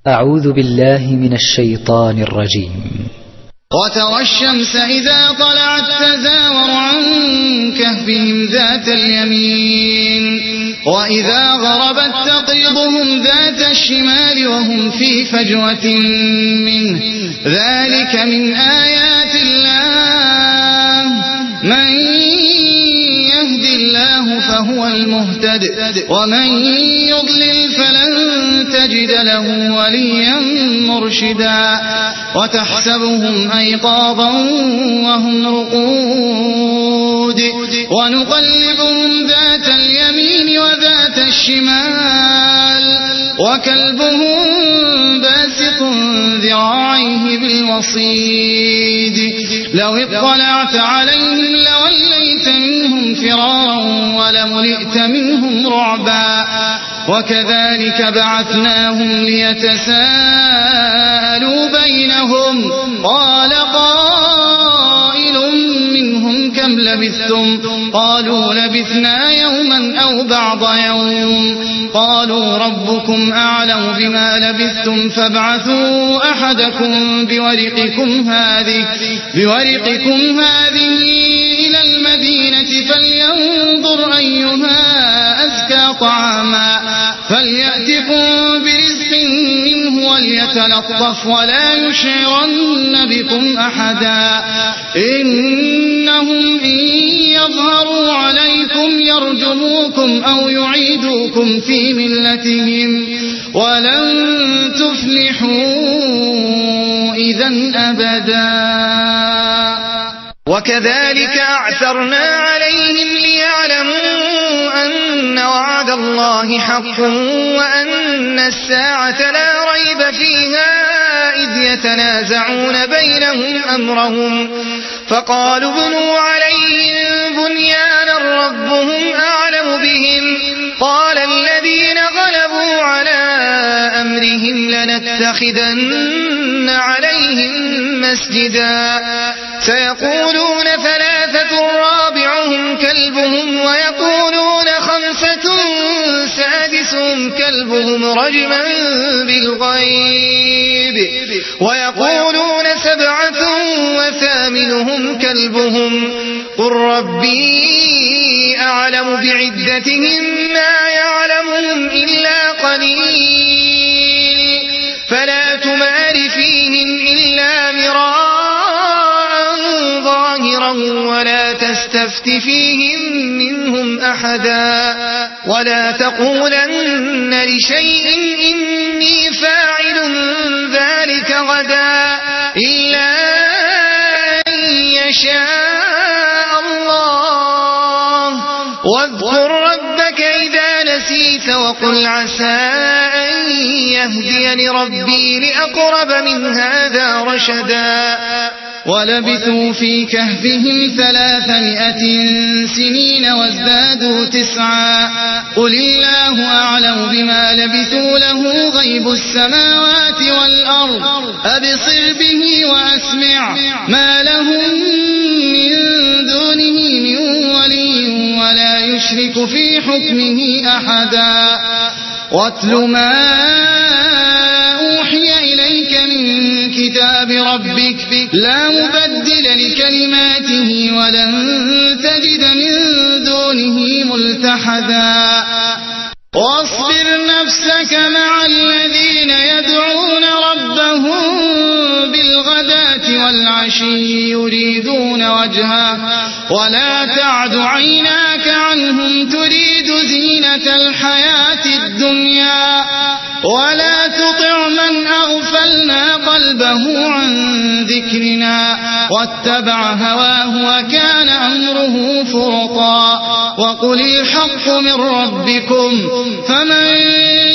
أعوذ بالله من الشيطان الرجيم. وترى الشمس إذا طلعت تزاور عن كهفهم ذات اليمين وإذا غربت تقرضهم ذات الشمال وهم في فجوة منه ذلك من آيات الله من يهد الله فهو المهتد ومن يضلل فلن تجد له وليا مرشدا وتحسبهم أيقاظا وهم رقود ونقلبهم ذات اليمين وذات الشمال وكلبهم باسط ذراعيه بالوصيد لو اطلعت عليهم لوليت منهم فرارا ولملئت منهم رعبا وكذلك بعثناهم ليتساءلوا بينهم قال قائل منهم كم لبثتم قالوا لبثنا يوما أو بعض يوم قالوا ربكم أعلم بما لبثتم فابعثوا أحدكم بورقكم هذه إلى المدينة فلينظر أيها أزكى طعاما فليأتكم برزق منه وليتلطف ولا يشعرن بكم أحدا إنهم إن يظهروا عليكم يرجموكم أو يعيدوكم في ملتهم ولن تفلحوا إذا أبدا وكذلك أعثرنا عليهم ليعلموا أن وعد الله حق وأن الساعة لا ريب فيها إذ يتنازعون بينهم أمرهم فقالوا ابنوا عليهم بنيانا ربهم أعلم بهم قال الذين غلبوا على أمرهم لنتخذن عليهم مسجدا سيقولون ثلاثة رابعهم كلبهم ويقولون خمسة سادسهم كلبهم رجما بالغيب ويقولون سبعة وثامنهم كلبهم قل ربي أعلم بعدتهم ما يعلمهم إلا قليل فلا تمار فيهم إلا مراء ظاهرا ولا تستفت فيهم منهم أحدا ولا تقولن لشيء إني فاعل ذلك غدا إلا أن يشاء الله واذكر ربك إذا نسيت وقل عسى أن يهديني ربي لأقرب من هذا رشدا ولبثوا في كهفهم 300 سنين وازدادوا 9 قل الله أعلم بما لبثوا له غيب السماوات والأرض أبصر به وأسمع ما لهم من دونه من ولي ولا يشرك في حكمه أحدا واتل ما أوحي إليك من كتاب ربك لا مبدل لكلماته ولن تجد من دونه ملتحدا واصبر نفسك مع الذين يدعون ربهم بالغداة والعشي يريدون وجهه ولا تعد عيناك عنهم تريد زينة الحياة الدنيا ولا تطع من أغفلنا قلبه عن ذكرنا واتبع هواه وكان أمره فرطا وقل الحق من ربكم فمن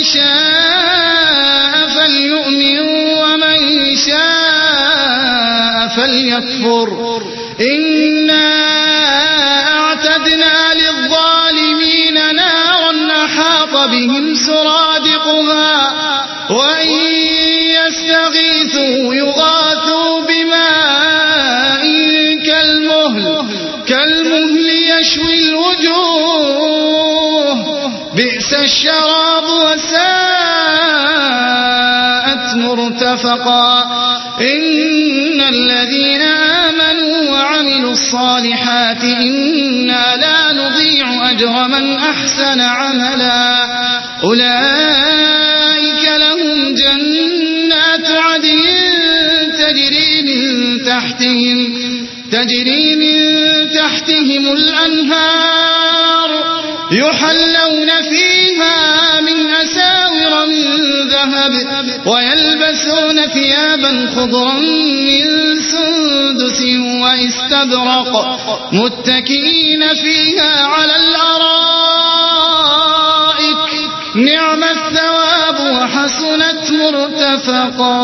شاء فليؤمن ومن شاء فليكفر إنا أعتدنا للظالمين نارا أحاط بهم سرادقها وإن يستغيثوا يغاثوا بماء كالمهل يشوي الوجوه بئس الشراب وساءت مرتفقا إن الذين آمنوا وعملوا الصالحات إنا لا نضيع أجر من أحسن عملا أولئك لهم جنات عدن تجري من تحتهم الأنهار يحلون فيها من أساور من ذهب ويلبسون ثيابا خضرا من سندس واستبرق متكئين فيها على الأرائك نعم الثواب وحسنت مرتفقا.